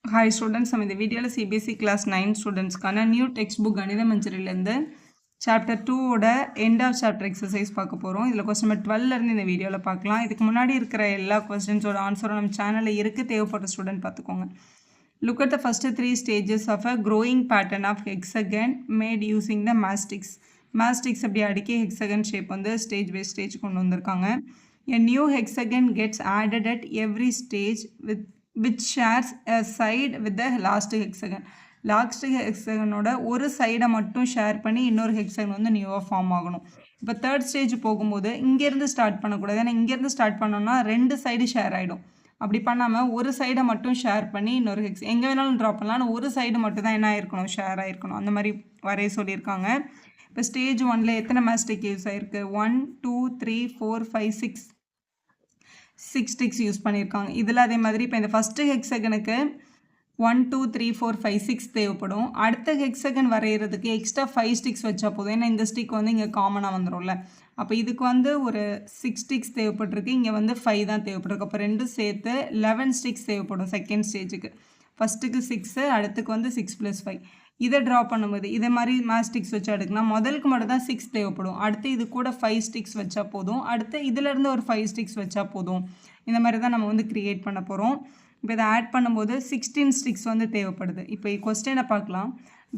Hi students, நம்ம இந்த வீடியோல CBSE class 9 ஸ்டூடெண்ட்ஸ்க்கான நியூ டெக்ஸ்ட் புக் கணித மஞ்சரிலிருந்து சாப்டர் 2 ஓட எண்ட் ஆஃப் சாப்டர் எக்ஸசைஸ் பார்க்க போகிறோம். இதில் கொஸ்டின் நம்பர் 12 இருந்து இந்த வீடியோவில் பார்க்கலாம். இதுக்கு முன்னாடி இருக்கிற எல்லா கொஸ்டின்ஸோட ஆன்சரும் நம்ம சேனலில் இருக்குது, தேவைப்பட்ட ஸ்டூடெண்ட் பார்த்துக்கோங்க. Look at the first 3 stages of a growing pattern of hexagon made using the mastics. Mastics அப்படி அடுக்கி hexagon shape வந்து ஸ்டேஜ் பை ஸ்டேஜ் கொண்டு வந்திருக்காங்க. A new hexagon gets added at every stage which shares a side with the last hexagon. Last ஹெக்ஸகனோட ஒரு சைடை மட்டும் share பண்ணி இன்னொரு ஹெக்ஸகன் வந்து நியூவாக ஃபார்ம் ஆகணும். இப்போ தேர்ட் ஸ்டேஜ் போகும்போது இங்கேருந்து ஸ்டார்ட் பண்ணக்கூடாது, ஏன்னா இங்கேருந்து ஸ்டார்ட் பண்ணோம்னா ரெண்டு சைடு ஷேர் ஆகிடும். அப்படி பண்ணாமல் ஒரு சைடை மட்டும் ஷேர் பண்ணி இன்னொரு எங்கே வேணாலும் ட்ரா பண்ணலாம், ஒரு சைடு மட்டும் தான் என்ன ஆகிருக்கணும், ஷேர் ஆகிருக்கணும். அந்த மாதிரி வரைய சொல்லியிருக்காங்க. இப்போ ஸ்டேஜ் 1ல் எத்தனை மேஸ்டிக் யூஸ் ஆகிருக்கு? 1 2 3 4 5 6 ஸ்டிக்ஸ் யூஸ் பண்ணியிருக்காங்க. இதில் அதே மாதிரி இப்போ இந்த ஃபஸ்ட்டு ஹெக்ஸகனுக்கு 1 2 3 4 5 6 தேவைப்படும். அடுத்த ஹெக்ஸகன் வரைகிறதுக்கு எக்ஸ்ட்ரா 5 ஸ்டிக்ஸ் வச்சா போதும், ஏன்னா இந்த ஸ்டிக் வந்து இங்கே காமனாக வந்துடும்ல. அப்போ இதுக்கு வந்து ஒரு 6 ஸ்டிக்ஸ் தேவைப்பட்டிருக்கு, இங்கே வந்து 5 தான் தேவைப்பட்டிருக்கு. அப்போ ரெண்டும் சேர்த்து 11 ஸ்டிக்ஸ் தேவைப்படும் செகண்ட் ஸ்டேஜுக்கு. ஃபஸ்ட்டுக்கு 6, அடுத்துக்கு வந்து 6 + 5. இதை ட்ரா பண்ணும்போது இதே மாதிரி மேஸ்டிக்ஸ் வச்சு அடுக்குனா முதலுக்கு மட்டும் தான் 6 தேவைப்படும். அடுத்து இது கூட 5 ஸ்டிக்ஸ் வச்சா போதும். அடுத்து இதிலேருந்து ஒரு 5 ஸ்டிக்ஸ் வச்சா போதும். இந்த மாதிரி தான் நம்ம வந்து க்ரியேட் பண்ண போகிறோம். இப்போ இதை ஆட் பண்ணும்போது 16 ஸ்டிக்ஸ் வந்து தேவைப்படுது. இப்போ கொஸ்டினை பார்க்கலாம்.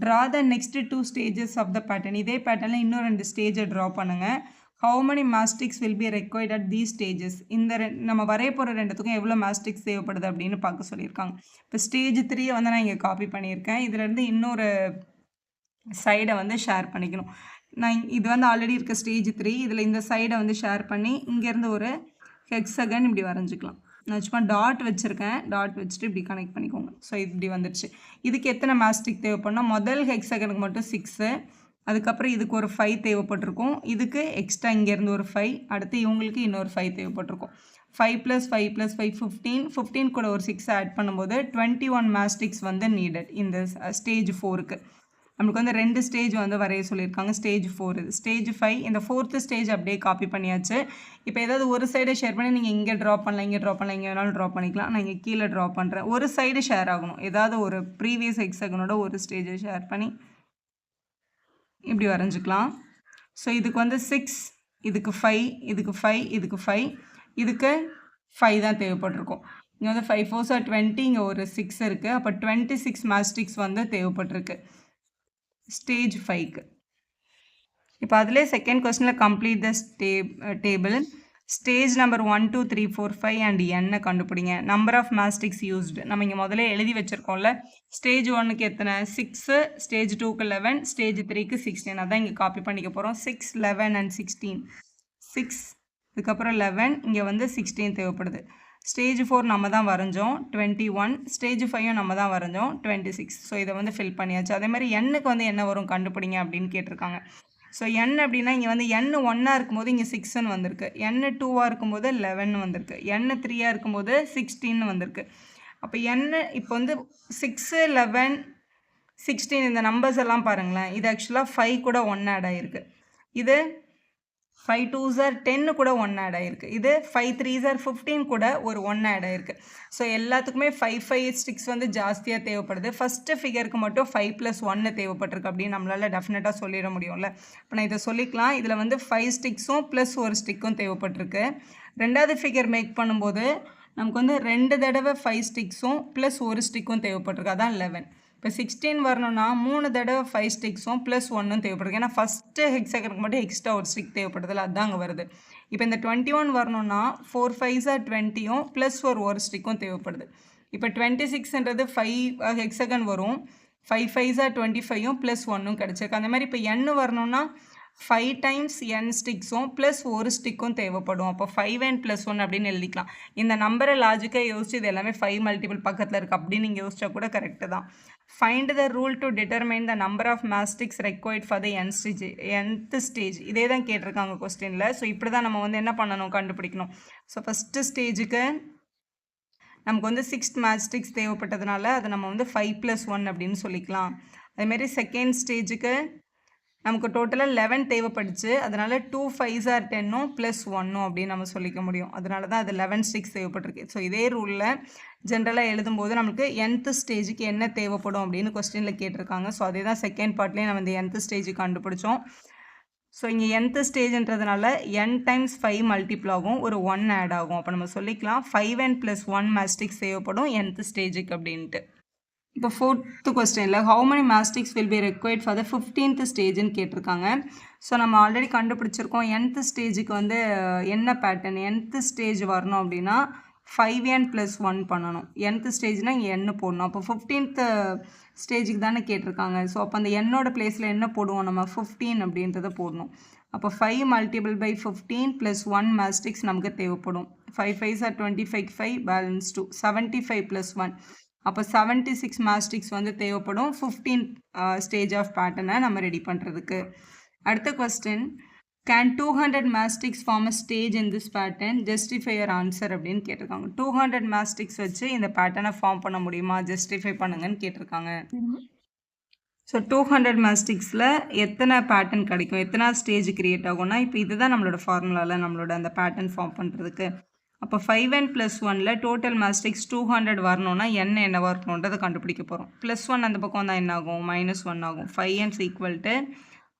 Draw the next 2 stages of the pattern. இதே பேட்டர்னில் இன்னும் 2 ஸ்டேஜை ட்ரா பண்ணுங்கள். How many matchsticks will be required at these stages. இந்த நம்ம வரைய போகிற ரெண்டுத்துக்கும் எவ்வளோ மாஸ்டிக்ஸ் தேவைப்படுது அப்படின்னு பார்க்க சொல்லியிருக்காங்க. இப்போ ஸ்டேஜ் 3 வந்து நான் இங்கே காப்பி பண்ணியிருக்கேன். இதிலேருந்து இன்னொரு சைடை வந்து ஷேர் பண்ணிக்கணும். இது வந்து ஆல்ரெடி இருக்க ஸ்டேஜ் 3, இதில் இந்த சைடை வந்து ஷேர் பண்ணி இங்கேருந்து ஒரு ஹெக்ஸகன் இப்படி வரைஞ்சிக்கலாம். நான் சும்மா டாட் வச்சுருக்கேன், டாட் வச்சுட்டு இப்படி கனெக்ட் பண்ணிக்கோங்க. ஸோ இப்படி வந்துடுச்சு. இதுக்கு எத்தனை மாஸ்டிக் தேவைப்படணும்? முதல் ஹெக்ஸகனுக்கு மட்டும் 6, அதுக்கப்புறம் இதுக்கு ஒரு 5 தேவைப்பட்டிருக்கும். இதுக்கு எக்ஸ்ட்ரா இங்கேருந்து ஒரு 5, அடுத்து இவங்களுக்கு இன்னொரு 5 தேவைப்பட்டிருக்கும். 5 + 5 + 5 15 கூட ஒரு 6 ஆட் பண்ணும்போது 21 மாஸ்டிக்ஸ் வந்து நீடட் இந்த ஸ்டேஜ் 4க்கு. நம்மளுக்கு வந்து 2 ஸ்டேஜ் வந்து வரைய சொல்லியிருக்காங்க. ஸ்டேஜ் 4 இது. ஸ்டேஜ் 5 இந்த 4th ஸ்டேஜ் அப்படியே காப்பி பண்ணியாச்சு. இப்போ ஏதாவது ஒரு சைடை ஷேர் பண்ணி நீங்கள் இங்கே ட்ரா பண்ணலாம், இங்கே ட்ரா பண்ணலாம், இங்கே வேணாலும் ட்ரா பண்ணிக்கலாம். நான் இங்கே கீழே ட்ரா பண்ணுறேன். ஒரு சைடு ஷேர் ஆகணும், ஏதாவது ஒரு ப்ரீவியஸ் ஹெக்ஸகனோட ஒரு ஸ்டேஜை ஷேர் பண்ணி இப்படி வரைஞ்சிக்கலாம். ஸோ இதுக்கு வந்து 6, இதுக்கு 5, இதுக்கு 5, இதுக்கு 5, இதுக்கு 5 தான் தேவைப்பட்டிருக்கும். இங்கே வந்து 5 4 are 20, இங்கே ஒரு 6 இருக்குது. அப்போ 26 மாஸ்டிக்ஸ் வந்து தேவைப்பட்டிருக்கு ஸ்டேஜ் 5க்கு. இப்போ அதிலே செகண்ட் கொஸ்டினில் complete the table. Stage number 1 2 3 4 5 and என்ன கண்டுபிடிங்க. நம்பர் ஆஃப் மாஸ்டிக்ஸ் யூஸ்டு நம்ம இங்கே முதல்ல எழுதி வச்சுருக்கோம்ல. ஸ்டேஜ் 1க்கு எத்தனை? 6, ஸ்டேஜ் 2க்கு 11, ஸ்டேஜ் 3க்கு 16. அதான் இங்கே காப்பி பண்ணிக்க போகிறோம். 6 11 அண்ட் 16. 6 இதுக்கப்புறம் 11, இங்கே வந்து 16 தேவைப்படுது. ஸ்டேஜ் 4 நம்ம தான் வரைஞ்சோம் 21, ஸ்டேஜ் 5 நம்ம தான் வரைஞ்சோம் 26. ஸோ இதை வந்து ஃபில் பண்ணியாச்சு. அதே மாதிரி எண்ணுக்கு வந்து என்ன வரும் கண்டுபிடிங்க அப்படின்னு கேட்டிருக்காங்க. ஸோ என் அப்படின்னா இங்கே வந்து என் 1ஆக இருக்கும்போது இங்கே 6ன்னு வந்திருக்கு, என் 2ஆக இருக்கும்போது 11 வந்திருக்கு, என் 3ஆக இருக்கும்போது 16 வந்திருக்கு. அப்போ என் இப்போ வந்து 6 11 16 இந்த நம்பர்ஸ் எல்லாம் பாருங்களேன். இது ஆக்சுவலாக 5 கூட 1 ஆட் ஆகிருக்கு. இது 5 2s are 10 கூட 1 ஆட் ஆகிருக்கு. இது 5 3s are 15 கூட ஒரு 1 ஆட் ஆகிருக்கு. ஸோ எல்லாத்துக்குமே 5 5 ஸ்டிக்ஸ் வந்து ஜாஸ்தியாக தேவைப்படுது. ஃபஸ்ட்டு ஃபிகருக்கு மட்டும் 5 + 1 தேவைப்பட்டிருக்கு அப்படின்னு நம்மளால் டெஃபினட்டாக சொல்லிட முடியும்ல. இப்போ நான் இதை சொல்லிக்கலாம். இதில் வந்து 5 ஸ்டிக்ஸும் ப்ளஸ் ஒரு ஸ்டிக்கும் தேவைப்பட்டிருக்கு. ரெண்டாவது ஃபிகர் மேக் பண்ணும்போது நமக்கு வந்து 2 தடவை 5 ஸ்டிக்ஸும் ப்ளஸ் ஒரு ஸ்டிக்கும் தேவைப்பட்டிருக்கு, அதான் 11. இப்போ 16 வரணும்னா 3 தடவை 5 ஸ்டிக்ஸும் ப்ளஸ் 1ம் தேவைப்படுது, ஏன்னா ஃபஸ்ட்டு ஹெக்ஸகனுக்கு மட்டும் எக்ஸ்ட்ரா ஒரு ஸ்டிக் தேவைப்படுதில்ல, அதுதான் அங்கே வருது. இப்போ இந்த 21 வரணும்னா 4 5s are 20யும் ப்ளஸ் ஒரு ஸ்டிக்கும் தேவைப்படுது. இப்போ 26ன்றது 5 ஹெக்ஸகன் வரும், 5 5s are 25யும் ப்ளஸ் 1ம் கிடச்சிருக்கு. அந்த மாதிரி இப்போ n வரணும்னா 5 டைம்ஸ் n ஸ்டிக்ஸும் ப்ளஸ் ஒரு ஸ்டிக்கும் தேவைப்படும். அப்போ 5n + 1 அப்படின்னு எழுதிக்கலாம். இந்த நம்பரை லாஜிக்காக யோசிச்சு இது எல்லாமே 5 மல்டிபிள் பக்கத்தில் இருக்குது அப்படின்னு நீங்கள் யோசிச்சா கூட கரெக்டு தான். Find the rule to determine the number of matchsticks required for the nth stage. இதே தான் கேட்டிருக்காங்க கொஸ்டினில். ஸோ இப்படி தான் நம்ம வந்து என்ன பண்ணணும், கண்டுபிடிக்கணும். ஸோ ஃபஸ்ட்டு ஸ்டேஜுக்கு நமக்கு வந்து 6 மாஸ்டிக்ஸ் தேவைப்பட்டதுனால அதை நம்ம வந்து 5 + 1 அப்படின்னு சொல்லிக்கலாம். அதேமாரி செகண்ட் ஸ்டேஜுக்கு நமக்கு டோட்டலாக 11 தேவைப்படுச்சு. அதனால் 2 5s are 10 ப்ளஸ் 1 அப்படின்னு நம்ம சொல்லிக்க முடியும். அதனால தான் அது 11 ஸ்டிக்ஸ் தேவைப்பட்டிருக்கு. ஸோ இதே ரூலில் ஜென்ரலாக எழுதும்போது நமக்கு nth ஸ்டேஜுக்கு என்ன தேவைப்படும் அப்படின்னு கொஸ்டினில் கேட்டிருக்காங்க. ஸோ அதே தான் செகண்ட் பார்ட்லேயே நம்ம இந்த nth ஸ்டேஜுக்கு கண்டுபிடிச்சோம். ஸோ இங்கே nth ஸ்டேஜ்ன்றதுனால n டைம்ஸ் 5 மல்டிபிள் ஆகும், ஒரு 1 ஆட் ஆகும். அப்போ நம்ம சொல்லிக்கலாம் 5n + 1 மாஸ்டிக்ஸ் தேவைப்படும் nth ஸ்டேஜுக்கு அப்படின்ட்டு. இப்போ 4th கொஸ்டினில் how many mastics will be required for the 15th ஸ்டேஜ்னு கேட்டிருக்காங்க. ஸோ நம்ம ஆல்ரெடி கண்டுபிடிச்சிருக்கோம் nth ஸ்டேஜுக்கு வந்து என்ன பேட்டர்ன், nth ஸ்டேஜ் வரணும் அப்படின்னா 5n + 1 பண்ணணும். nth ஸ்டேஜ்னால் இங்கே n போடணும். அப்போ 15th ஸ்டேஜுக்கு தானே கேட்டிருக்காங்க. ஸோ அப்போ அந்த என்னோட பிளேஸில் என்ன போடுவோம், நம்ம 15 அப்படின்றத போடணும். அப்போ 5 மல்டிபிள் பை 15 + 1 மாஸ்டிக்ஸ் நமக்கு தேவைப்படும். 5 5s are 25, 5 பேலன்ஸ் 2 75 + 1. அப்போ 76 மாஸ்டிக்ஸ் வந்து தேவைப்படும் 15 ஸ்டேஜ் ஆஃப் பேட்டர்னை நம்ம ரெடி பண்ணுறதுக்கு. அடுத்த question, can 200 matchsticks form a stage in this pattern, justify your answer அப்படின்னு கேட்டிருக்காங்க. 200 மாஸ்டிக்ஸ் வச்சு இந்த பேட்டர்னை ஃபார்ம் பண்ண முடியுமா, ஜஸ்டிஃபை பண்ணுங்கன்னு கேட்டிருக்காங்க. ஸோ 200 மாஸ்டிக்ஸில் எத்தனை பேட்டர்ன் கிடைக்கும், எத்தனை ஸ்டேஜ் கிரியேட் ஆகும்னா, இப்போ இதுதான் நம்மளோட ஃபார்முலாவில் நம்மளோட அந்த பேட்டர்ன் ஃபார்ம் பண்ணுறதுக்கு. அப்போ 5n + 1ல் டோட்டல் மாஸ்டிக்ஸ் 200 வரணும்னா என்னவா இருக்கணுன்றதை கண்டுபிடிக்க போகிறோம். +1 அந்த பக்கம் வந்தால் என்ன ஆகும், -1 ஆகும். 5n =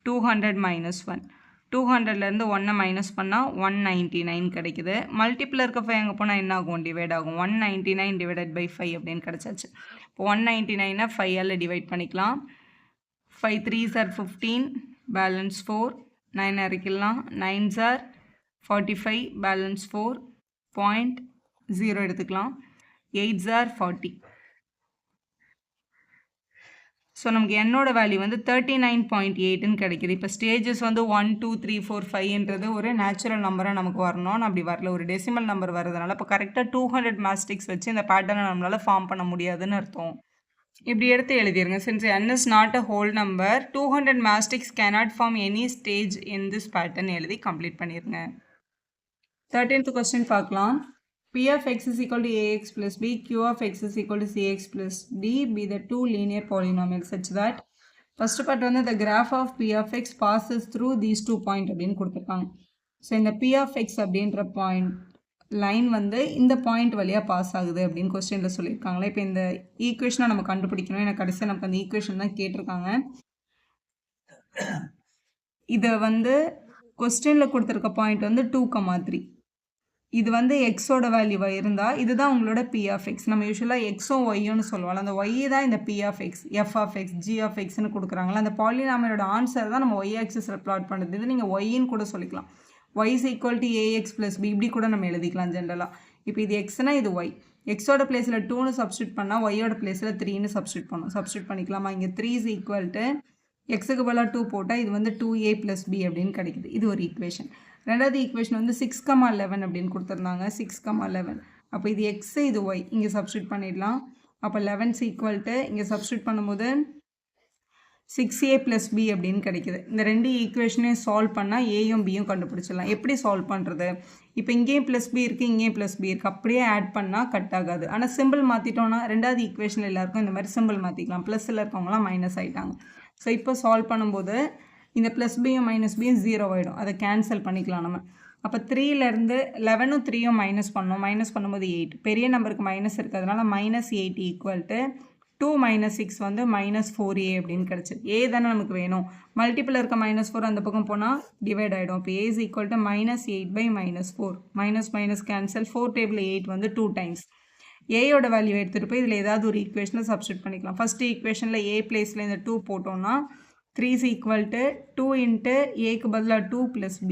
200 - 1. 200லேருந்து 1 மைனஸ் பண்ணால் 199 கிடைக்குது. மல்டிப்பிள் இருக்க 5 அங்கே போனால் என்ன ஆகும், டிவைட் ஆகும். 199 / 5 அப்படின்னு கிடச்சாச்சு. இப்போ 199 5ஆல் டிவைட் பண்ணிக்கலாம். 5 3s are 15, பேலன்ஸ் 4, 9 இறக்கிடலாம். 9s are 45, பேலன்ஸ் 4, 0.0 எடுத்துக்கலாம். 8s are 40. ஸோ நமக்கு என்னோட வேல்யூ வந்து 39.8ன்னு கிடைக்கிது. இப்போ ஸ்டேஜஸ் வந்து 1 2 3 4 5ன்றது ஒரு நேச்சுரல் நம்பராக நமக்கு வரணும். நான் அப்படி வரல, ஒரு டெசிமல் நம்பர் வரதுனால இப்போ கரெக்டாக 200 மாஸ்டிக்ஸ் வச்சு இந்த பேட்டர்னை நம்மளால் ஃபார்ம் பண்ண முடியாதுன்னு அர்த்தம். இப்படி எடுத்து எழுதிருங்க. since n is not a whole number, 200 mastics cannot form any stage in this pattern எழுதி கம்ப்ளீட் பண்ணிருங்க. 13th question பார்க்கலாம். P of x is equal to ax plus b, q of x is equal to cx plus d be the two linear polynomials such that first part வந்து the graph of p of x passes through these two points அப்படின்னு கொடுத்துருக்காங்க. So இந்த p of x அப்படின்ற point line வந்து இந்த point வழியாக pass ஆகுது அப்படின்னு கொஸ்டினில் சொல்லியிருக்காங்களே. இப்போ இந்த ஈக்குவேஷனை நம்ம கண்டுபிடிக்கணும். எனக்கு கடைசியாக நமக்கு அந்த ஈக்குவேஷன் தான் கேட்டிருக்காங்க. இதை வந்து கொஸ்டினில் கொடுத்துருக்க பாயிண்ட் வந்து 2,3. இது வந்து எக்ஸோட வேல்யூவாக இருந்தால் இதுதான் உங்களோட பி ஆஃப் எக்ஸ். நம்ம யூஸ்வலாக எக்ஸும் ஒய்யோன்னு சொல்லுவோம். அந்த ஒய் தான் இந்த P of X, F of X, G of எக்ஸ்னு கொடுக்குறாங்களா. அந்த பாலினாமியலோட ஆன்சர் தான் நம்ம ஒய் ஆக்சிஸில் ப்ளாட் பண்ணுறது. இது நீங்கள் ஒய்ன்னு கூட சொல்லிக்கலாம். y is equal to ax plus b இப்படி கூட நம்ம எழுதிக்கலாம் ஜென்ரலாக. இப்போ இது எக்ஸ்னா இது ஒய். எக்ஸோட பிளேஸில் 2ன்னு சப்ஸ்டியூட் பண்ணால் ஒய்யோட பிளேஸில் 3ன்னு சப்ஸ்டியூட் பண்ணணும். சப்ஸ்டியூட் பண்ணிக்கலாமா. இங்கே 3 is equal to எக்ஸுக்கு பதிலாக 2 போட்டால் இது வந்து 2a plus b அப்படின்னு கிடைக்குது. இது ஒரு ஈக்குவேஷன். ரெண்டாவது ஈக்குவேஷன் வந்து 6,11 அப்படின்னு கொடுத்துருந்தாங்க. 6,11. அப்போ இது எக்ஸு இது ஒய் இங்கே சப்ஸ்டியூட் பண்ணிடலாம். அப்போ 11 is equal to இங்கே சப்ஸ்டியூட் பண்ணும்போது 6a plus b அப்படின்னு கிடைக்குது. இந்த ரெண்டு ஈக்குவேஷனையும் சால்வ் பண்ணால் ஏயும் பியும் கண்டுபிடிச்சிடலாம். எப்படி சால்வ் பண்ணுறது, இப்போ இங்கேயும் ப்ளஸ் பி இருக்குது, இங்கேயும் ப்ளஸ் பி இருக்குது, அப்படியே ஆட் பண்ணால் கட் ஆகாது. ஆனால் சிம்பிள் மாற்றிட்டோன்னா ரெண்டாவது ஈக்குவேஷனில் எல்லாருக்கும் இந்த மாதிரி சிம்பிள் மாற்றிக்கலாம். ப்ளஸில் இருக்கவங்களாம் மைனஸ் ஆகிட்டாங்க. ஸோ இப்போ சால்வ் பண்ணும்போது இந்த ப்ளஸ் பியும் மைனஸ் பியும் 0 ஆகிடும். அதை கேன்சல் பண்ணிக்கலாம் நம்ம. அப்போ 3லேருந்து 11ம் 3யும் மைனஸ் பண்ணோம். மைனஸ் பண்ணும்போது 8, பெரிய நம்பருக்கு மைனஸ் இருக்கிறதுனால -8 ஈக்குவல் டு 2 - 6 வந்து -4a அப்படின்னு கிடச்சிது. ஏ தானே நமக்கு வேணும். மல்டிப்பிள் இருக்க -4 அந்த பக்கம் போனால் டிவைட் ஆகிடும். இப்போ a is equal to -8/-4. Minus cancel. 4 table 8 வந்து 2 டைம்ஸ். ஏயோட வேல்யூ எடுத்துகிட்டு போய் இதில் ஏதாவது ஒரு ஈக்குவேஷனில் சப்ஸ்டியூட் பண்ணிக்கலாம். ஃபஸ்ட்டு ஈக்குவேஷனில் ஏ பிளேஸில் இந்த 2 போட்டோம்னா 3 is equal to 2 into ஏக்கு பதிலாக 2 plus b.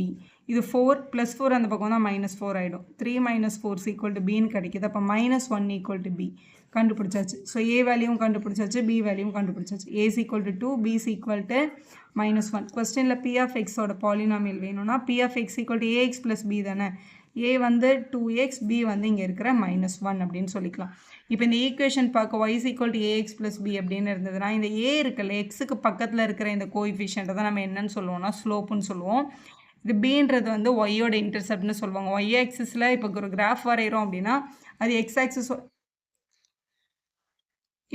இது 4 + 4 அந்த பக்கம் தான் -4 ஆகிடும். 3 - 4 is equal to bன்னு கிடைக்கிது. அப்போ -1 equal to b கண்டுபிடிச்சாச்சு. ஸோ ஏ வேல்யூவும் கண்டுபிடிச்சாச்சு, பி வேல்யூவும் கண்டுபிடிச்சாச்சு. a is equal to 2, b is equal to -1. கொஸ்டினில் p of xோட பாலினாமியல் வேணும்னா p of x equal to ax plus b தானே. a வந்து 2x, b வந்து இங்கே இருக்கிற -1 அப்படின்னு சொல்லிக்கலாம். இப்போ இந்த ஈக்குவேஷன் பார்க்க y is equal to ax plus b அப்படின்னு இருந்ததுன்னா இந்த a இருக்குல்ல, எக்ஸுக்கு பக்கத்தில் இருக்கிற இந்த கோஎஃபிஷியன்ட்டை தான் நம்ம என்னன்னு சொல்லுவோம்னா ஸ்லோப்புன்னு சொல்லுவோம். இது bன்றது வந்து ஒய்யோட இன்டர்செப்ட்னு சொல்லுவாங்க. ஒய் ஆக்சிஸில் இப்போ ஒரு கிராஃப் வரைகிறோம் அப்படின்னா அது எக்ஸ் ஆக்சிஸ்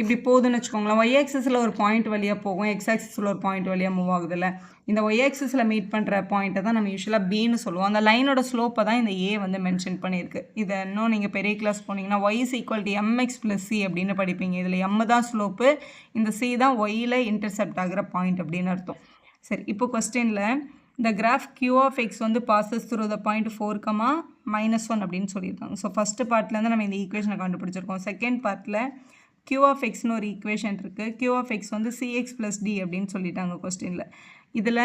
இப்படி போகுதுன்னு வச்சுக்கோங்களேன். ஒய் ஆக்சிஸில் ஒரு பாயிண்ட் வழியாக போகும், எக்ஸ் ஆக்சிஸில் ஒரு பாயிண்ட் வழியாக மூவ் ஆகுதுல்ல. இந்த ஒய் ஆக்சிஸில் மீட் பண்ணுற பாயிண்ட்டை தான் நம்ம யூஸ்வலாக பின்னு சொல்லுவோம். அந்த லைனோட ஸ்லோப்பை தான் இந்த ஏ வந்து மென்ஷன் பண்ணியிருக்கு. இதை இன்னும் நீங்கள் பெரிய கிளாஸ் போனீங்கன்னா Y is equal to M X plus C அப்படின்னு படிப்பீங்க. இதில் எம் தான் ஸ்லோப்பு, இந்த சி தான் ஒய்யில் இன்டர்செப்ட் ஆகிற பாயிண்ட் அப்படின்னு அர்த்தம். சரி, இப்போ கொஸ்டினில் இந்த கிராஃப் q of x வந்து பாசஸ் த்ரூ த பாயிண்ட் 4, -1 அப்படின்னு சொல்லியிருக்காங்க. ஸோ ஃபஸ்ட்டு பார்ட்லேருந்து நம்ம இந்த ஈக்குவேஷனை கண்டுபிடிச்சிருக்கோம். செகண்ட் பார்ட்டில் q of xன்னு ஒரு ஈக்குவேஷன் இருக்குது. q of x வந்து cx + d அப்படின்னு சொல்லிட்டாங்க கொஸ்டினில். இதில்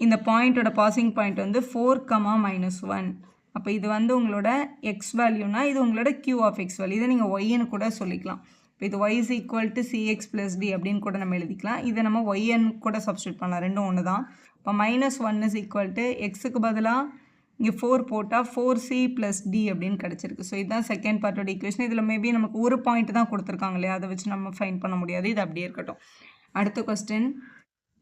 இந்த பாயிண்ட்டோட பாசிங் பாயிண்ட் வந்து 4, -1. அப்போ இது வந்து உங்களோட எக்ஸ் வேல்யூனா இது உங்களோட q of x வேல்யூ. இதை நீங்கள் ஒய்ன்னு கூட சொல்லிக்கலாம். இப்போ இது y is equal to cx plus d அப்படின்னு கூட நம்ம எழுதிக்கலாம். இதை நம்ம yn கூட சப்ஸ்டியூட் பண்ணலாம், ரெண்டும் ஒன்று தான். இப்போ -1 is equal to எக்ஸுக்கு பதிலாக இங்கே 4 போட்டால் 4c plus d அப்படின்னு கிடச்சிருக்கு. ஸோ இதுதான் செகண்ட் பார்ட்டோட ஈக்குவேஷன். இதில் மேபி நமக்கு ஒரு பாயிண்ட் தான் கொடுத்துருக்காங்க இல்லையா, அதை வச்சு நம்ம ஃபைன் பண்ண முடியாது, இது அப்படியே இருக்கட்டும். அடுத்த question,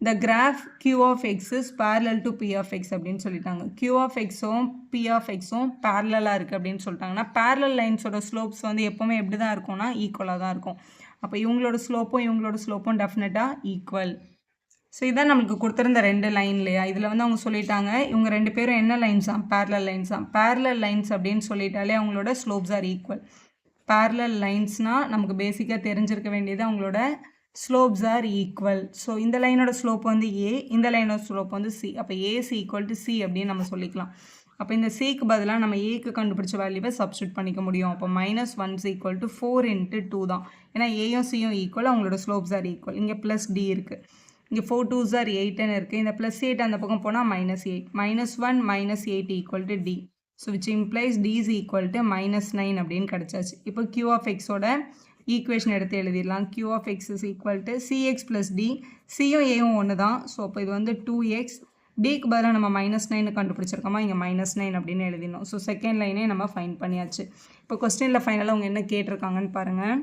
the graph q of x is parallel to p of x அப்படின்னு சொல்லிட்டாங்க. q of xம் p of xம் parallel-ஆக இருக்குது அப்படின்னு சொல்லிட்டாங்கன்னா parallel lines-ஓட ஸ்லோப்ஸ் வந்து எப்போவுமே எப்படி தான் இருக்கும்னா ஈக்குவலாக தான் இருக்கும். அப்போ இவங்களோட ஸ்லோப்பும் டெஃபினட்டாக ஈக்குவல். ஸோ இதான் நமக்கு கொடுத்துருந்த ரெண்டு லைன் இல்லையா. இதில் வந்து அவங்க சொல்லிட்டாங்க இவங்க ரெண்டு பேரும் என்ன லைன்ஸாம், parallel லைன்ஸாம். parallel lines அப்படின்னு சொல்லிட்டாலே அவங்களோட ஸ்லோப்ஸ் ஆர் ஈக்குவல். parallel லைன்ஸ்னால் நமக்கு பேசிக்காக தெரிஞ்சிருக்க வேண்டியது அவங்களோட ஸ்லோப்ஸ் ஆர் ஈக்குவல். ஸோ இந்த லைனோட ஸ்லோப் வந்து ஏ, இந்த லைனோட ஸ்லோப் வந்து சி. அப்போ ஏசி ஈக்குவல் டு சி அப்படின்னு நம்ம சொல்லிக்கலாம். அப்போ இந்த சிக்கு பதிலாக நம்ம ஏக்கு கண்டுபிடிச்ச வேல்யூவை சப்ஸ்டியூட் பண்ணிக்க முடியும். அப்போ -1 is equal to 4 × 2 தான். ஏன்னா ஏயும் சியும் ஈக்குவல், அவங்களோட ஸ்லோப்ஸ் ஆர் ஈக்குவல். இங்கே ப்ளஸ் டி இருக்குது, இங்கே 4 2s are 8ன்னு இருக்குது. இந்த ப்ளஸ் 8 அந்த பக்கம் போனால் -8. -1 -8 equal to d. So which implies d is equal to -9 அப்படின்னு கிடச்சாச்சு. இப்போ q of xோட ஈக்குவேஷன் எடுத்து எழுதிடலாம். q of x is equal to cx plus d. சியும் ஏயும் ஒன்று தான். ஸோ அப்போ இது வந்து 2x. டிக்கு பதிலாக நம்ம -9 கண்டுபிடிச்சிருக்கோமா, இங்கே -9 அப்படின்னு எழுதினோம். ஸோ செகண்ட் லைனே நம்ம ஃபைன் பண்ணியாச்சு. இப்போ கொஸ்டினில் ஃபைனலாக அவங்க என்ன கேட்டிருக்காங்கன்னு பாருங்கள்.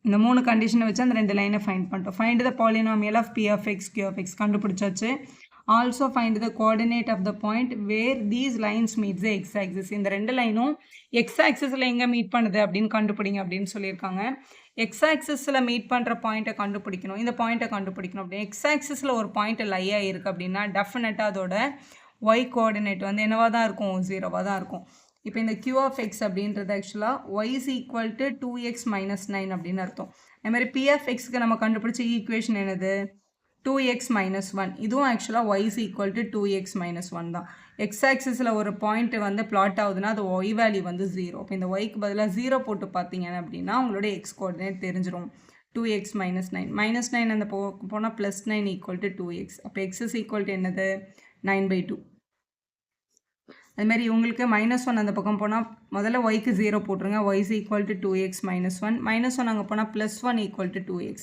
இந்த 3 கண்டிஷனை வச்சு அந்த 2 லைனை ஃபைண்ட் பண்ணிட்டோம். Find the polynomial of p of x, q of x கண்டுபிடிச்சாச்சு. Also find the coordinate of the point where these lines meets the X axis. இந்த ரெண்டு லைனும் எக்ஸ் ஆக்சிஸில் எங்கே மீட் பண்ணுது அப்படின்னு கண்டுபிடிங்க அப்படின்னு சொல்லியிருக்காங்க. எக்ஸ் ஆக்சிஸில் மீட் பண்ணுற பாயிண்ட்டை கண்டுபிடிக்கணும், இந்த பாயிண்ட்டை கண்டுபிடிக்கணும். அப்படின்னு எக்ஸ் ஆக்சிஸில் ஒரு பாயிண்ட்டு லை ஆகிருக்கு அப்படின்னா டெஃபினட்டாக அதோட ஒய் கோஆர்டினேட் வந்து என்னவாக தான் இருக்கும், 0வாக தான் இருக்கும். இப்போ இந்த q of x அப்படின்றது ஆக்சுவலாக y is equal to 2x - 9 அப்படின்னு அர்த்தம். அதுமாதிரி p of xக்கு நம்ம கண்டுபிடிச்ச ஈக்குவேஷன் என்னது, 2x - 1. இதுவும் ஆக்சுவலாக y is equal to 2x - 1 தான். எக்ஸ் ஆக்சிஸில் ஒரு பாயிண்ட் வந்து பிளாட் ஆகுதுன்னா அது y வேல்யூ வந்து 0. இப்போ இந்த yக்கு பதிலாக 0 போட்டு பார்த்தீங்க அப்படின்னா உங்களோட எக்ஸ் கோஆர்டினேட் தெரிஞ்சிடும். 2x - 9 -9 அந்த போனால் +9 equal to 2x. அப்போ x is equal to என்னது, 9/2. அதுமாதிரி இவங்களுக்கு -1 அந்த பக்கம் போனால் முதல்ல ஒய்க்கு 0 போட்டுருங்க. y is equal to 2x - 1. -1 அங்கே போனால் +1 equal to 2x.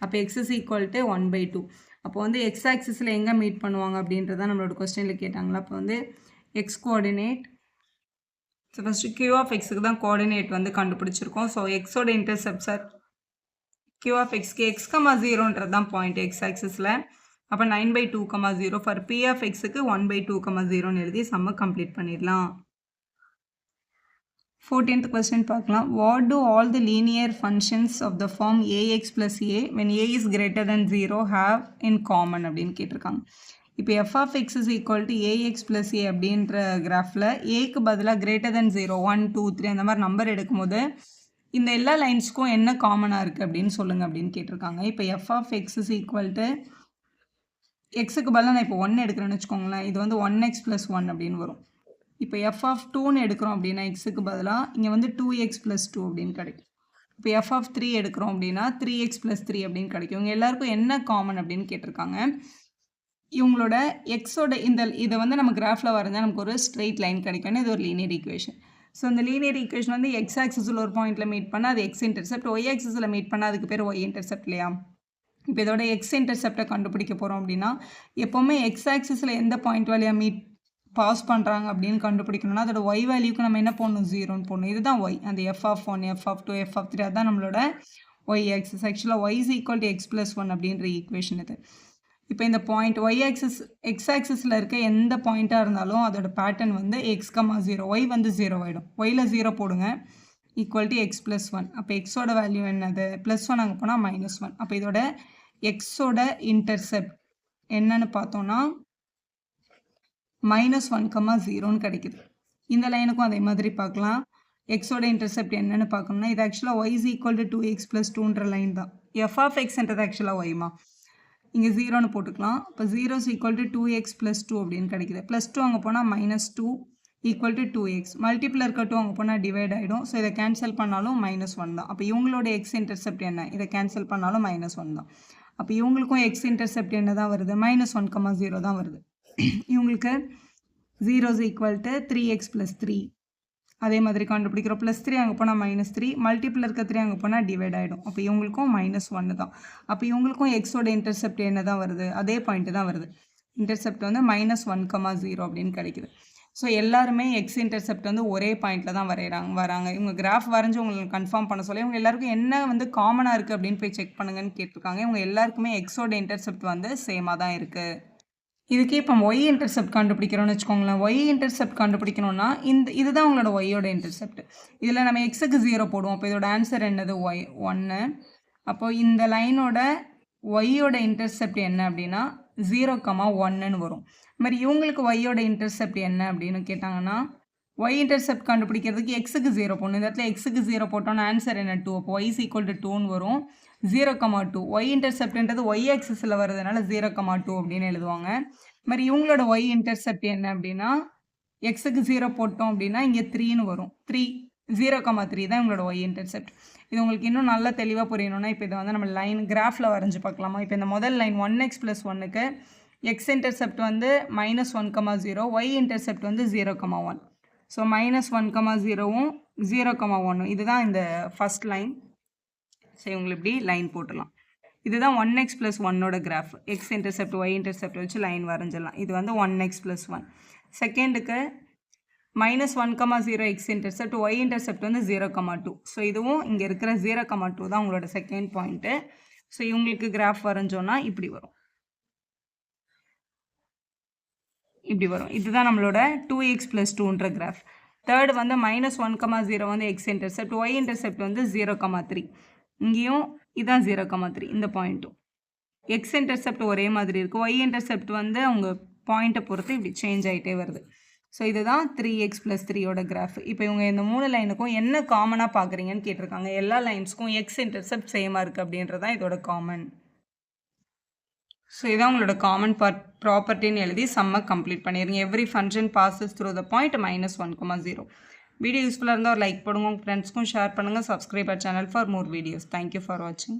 அப்போ x is equal to 1/2. அப்போ வந்து எக்ஸ் ஆக்சிஸில் எங்கே மீட் பண்ணுவாங்க அப்படின்றத நம்மளோட கொஸ்டினில் கேட்டாங்களா. அப்போ வந்து X coordinate, so first q of xக்கு தான் கோஆர்டினேட் வந்து கண்டுபிடிச்சிருக்கோம். ஸோ எக்ஸோட இன்டர்செப்ட்ஸ் ஆர் q of xக்கு x, 0ன்றது தான் பாயிண்ட் எக்ஸ் ஆக்சிஸில். அப்போ 9/2, 0 ஃபார் p of xக்கு 1/2, 0ன்னு எழுதி சம்ம கம்ப்ளீட் பண்ணிடலாம். 14th question பார்க்கலாம். What do all the linear functions of the form ax plus a when a is greater than 0 have in common அப்படின்னு கேட்டிருக்காங்க. இப்போ f of x is equal to ax plus a அப்படின்ற கிராஃபில் ஏக்கு பதிலாக greater than 0, 1 2 3 அந்த மாதிரி number எடுக்கும்போது இந்த எல்லா லைன்ஸ்க்கும் என்ன காமனாக இருக்குது அப்படின்னு சொல்லுங்கள் அப்படின்னு கேட்டிருக்காங்க. இப்போ f of x is equal to எக்ஸுக்கு பதிலாக நான் இப்போ 1 எடுக்கிறேன்னு வச்சுக்கோங்களேன். இது வந்து 1x + 1 அப்படின்னு வரும். இப்போ f of 2ன்னு எடுக்கிறோம் அப்படின்னா எக்ஸுக்கு பதிலாக இங்கே வந்து 2x + 2 அப்படின்னு கிடைக்கும். இப்போ f of 3 எடுக்கிறோம் அப்படின்னா 3x + 3 அப்படின்னு கிடைக்கும். இவங்க எல்லாருக்கும் என்ன காமன் அப்படின்னு கேட்டிருக்காங்க. இவங்களோட எக்ஸோட இதை வந்து நம்ம கிராஃபில் வரைஞ்சால் நமக்கு ஒரு ஸ்ட்ரெயிட் லைன் கிடைக்கும். இது ஒரு லீனியர் ஈக்குவேஷன். ஸோ இந்த லீனியர் ஈக்குவேஷன் வந்து எக்ஸ் ஆக்சிஸில் ஒரு பாயிண்ட்டில் மீட் பண்ணால் அது எக்ஸ் இன்டர்செப்ட், ஒய் ஆக்சிஸில் மீட் பண்ணால் அதுக்கு பேர் ஒய் இன்டர்செப்ட் இல்லையா. இப்போ இதோட எக்ஸ் இன்டர்செப்டை கண்டுபிடிக்க போகிறோம் அப்படின்னா எப்போவுமே எக்ஸ் ஆக்சிஸில் எந்த பாயிண்ட் வழியாக பாஸ் பண்ணுறாங்க அப்படின்னு கண்டுபிடிக்கணும்னா அதோட ஒய் வேல்யூக்கு நம்ம என்ன போடணும், 0ன்னு போடணும். இதுதான் ஒய். அந்த f of 1, f of 2, f of 3 அதுதான் நம்மளோட ஒய் ஆக்சிஸ். ஆக்சுவலாக y is equal to x + 1 அப்படின்ற ஈக்குவேஷன் இது. இப்போ இந்த பாயிண்ட் ஒய் ஆக்சிஸ் எக்ஸ் ஆக்சிஸில் இருக்க எந்த பாயிண்ட்டாக இருந்தாலும் அதோட பேட்டர்ன் வந்து x, 0. ஒய் வந்து 0 ஆகிடும். ஒயில் 0 போடுங்க. Equal to X plus one. அப்போ எக்ஸோட வேல்யூ என்னது? ப்ளஸ் ஒன் அங்கே போனால் -1. அப்போ இதோட எக்ஸோட இன்டர்செப்ட் என்னன்னு பார்த்தோன்னா -1,0ன்னு கிடைக்குது. இந்த லைனுக்கும் அதே மாதிரி பார்க்கலாம். எக்ஸோட இன்டர்செப்ட் என்னன்னு பார்க்கணும்னா இது ஆக்சுவலாக y is equal to 2x plus 2ன்ற லைன் தான். f of xன்றது ஆக்சுவலாக yமா, இங்கே 0ன்னு போட்டுக்கலாம். இப்போ 0 is equal to 2x plus 2 அப்படின்னு கிடைக்குது. ப்ளஸ் 2 அங்கே போனால் -2 equal to 2x. மல்டிப்பிள் இருக்க 2 அங்கே போனால் டிவைட் ஆகிடும். ஸோ இதை கேன்சல் பண்ணாலும் -1 தான். அப்போ இவங்களோட எக்ஸ் இன்டர்செப்ட் என்ன? இதை கேன்சல் பண்ணாலும் -1 தான். அப்போ இவங்களுக்கும் எக்ஸ் இன்டர்செப்ட் என்ன தான் வருது? -1,0 தான் வருது. இவங்களுக்கு 0 is equal to 3x plus 3 அதே மாதிரி கண்டுபிடிக்கிறோம். +3 அங்கே போனால் -3, மல்டிப்பிள் இருக்க 3 அங்கே போனால் டிவைட் ஆகிடும். அப்போ இவங்களுக்கும் -1 தான். அப்போ இவங்களுக்கும் எக்ஸோட இன்டர்செப்ட் என்ன தான் வருது? அதே பாயிண்ட் தான் வருது. இன்டர்செப்ட் வந்து -1,0 அப்படின்னு கிடைக்குது. ஸோ எல்லாருமே எக்ஸ் இன்டர்செப்ட் வந்து ஒரே பாயிண்டில் தான் வராங்க. இவங்க கிராஃப் வரைஞ்சி உங்களுக்கு கன்ஃபார்ம் பண்ண சொல்லி இவங்க எல்லாருக்கும் என்ன வந்து காமனாக இருக்குது அப்படின்னு போய் செக் பண்ணுங்கன்னு கேட்டிருக்காங்க. இவங்க எல்லாருக்குமே எக்ஸோட இன்டர்செப்ட் வந்து சேமாக தான் இருக்குது. இதுக்கே இப்போ ஒய் இன்டர்செப்ட் கண்டுபிடிக்கிறோன்னு வச்சுக்கோங்களேன். ஒய் இன்டர்செப்ட் கண்டுபிடிக்கணும்னா இதுதான் உங்களோட ஒய்யோட இன்டர்செப்ட். இதில் நம்ம எக்ஸுக்கு 0 போடுவோம். அப்போ இதோட ஆன்சர் என்னது? ஒய் 1. அப்போ இந்த லைனோட ஒய்யோட இன்டர்செப்ட் என்ன அப்படின்னா 0,1ன்னு வரும். இது மாதிரி இவங்களுக்கு ஒய்யோட இன்டர்செப்ட் என்ன அப்படின்னு கேட்டாங்கன்னா ஒய் இன்டர்செப்ட் கண்டுபிடிக்கிறதுக்கு எக்ஸுக்கு 0 போடணும். இந்த இடத்துல எக்ஸுக்கு 0 போட்டோன்னா ஆன்சர் என்ன? 2. அப்போ y is equal to 2ன்னு வரும். 0,2 ஒய் இன்டர்செப்ட்ன்றது ஒய் ஆக்சிஸில் வருதுனால 0,2 அப்படின்னு எழுதுவாங்க. இது மாதிரி இவங்களோட ஒய் இன்டர்செப்ட் என்ன அப்படின்னா எக்ஸுக்கு 0 போட்டோம் அப்படின்னா இங்கே 3ன்னு வரும். 0,3 தான் இவங்களோட ஒய் இன்டர்செப்ட். இது உங்களுக்கு இன்னும் நல்லா தெளிவாக புரியணும்னா இப்போ இதை வந்து நம்ம லைன் கிராஃபில் வரைஞ்சி பார்க்கலாமா? இப்போ இந்த முதல் லைன் 1x + 1க்கு எக்ஸ் இன்டர்செப்ட் வந்து -1,0, ஒய் இன்டர்செப்ட் வந்து 0,1. ஸோ -1,0வும் 0,1 இதுதான் இந்த ஃபஸ்ட் லைன். சரி, உங்களுக்கு இப்படி லைன் போட்டுடலாம். இதுதான் 1x + 1ஓட graph. X intercept y intercept வச்சு லைன் வரைஞ்சிடலாம். இது வந்து 1x + 1. செகண்டுக்கு -1,0 எக்ஸ் இன்டர்செப்ட் ஒய் இன்டர்செப்ட் வந்து 0,2. ஸோ இதுவும் இங்கே இருக்கிற 0,2 தான் உங்களோட செகண்ட் பாயிண்ட்டு. ஸோ இவங்களுக்கு கிராஃப் வரைஞ்சோன்னா இப்படி வரும். இதுதான் நம்மளோட 2x + 2ன்ற கிராஃப். தேர்டு வந்து -1,0 வந்து எக்ஸ் இன்டர்செப்ட் ஒய் இன்டர்செப்ட் வந்து 0,3. இங்கேயும் இதான் 0,3 இந்த பாயிண்ட்டும். எக்ஸ் இன்டர்செப்ட் ஒரே மாதிரி இருக்குது. ஒய் இன்டர்செப்ட் வந்து அவங்க பாயிண்ட்டை பொறுத்து இப்படி சேஞ்ச் ஆகிட்டே வருது. ஸோ இதுதான் 3x + 3ஓட கிராஃப். இப்போ இவங்க இந்த 3 லைனுக்கும் என்ன காமனாக பார்க்குறீங்கன்னு கேட்டிருக்காங்க. எல்லா லைன்ஸுக்கும் எக்ஸ் இன்டர்செப்ட் சேமாக இருக்குது அப்படின்றதான் இதோட காமன். ஸோ இதான் உங்களோட காமன் ப்ராப்பர்ட்டின்னு எழுதி சம்மை கம்ப்ளீட் பண்ணிடுங்க. Every function passes through the point -1,0. Video யூஸ்ஃபுல்லாக இருந்தால் ஒரு லைக் போடுங்க, உங்கள் ஃப்ரெண்ட்ஸ்க்கும் ஷேர் பண்ணுங்கள். Subscribe our channel for more videos. Thank you for வாட்சிங்.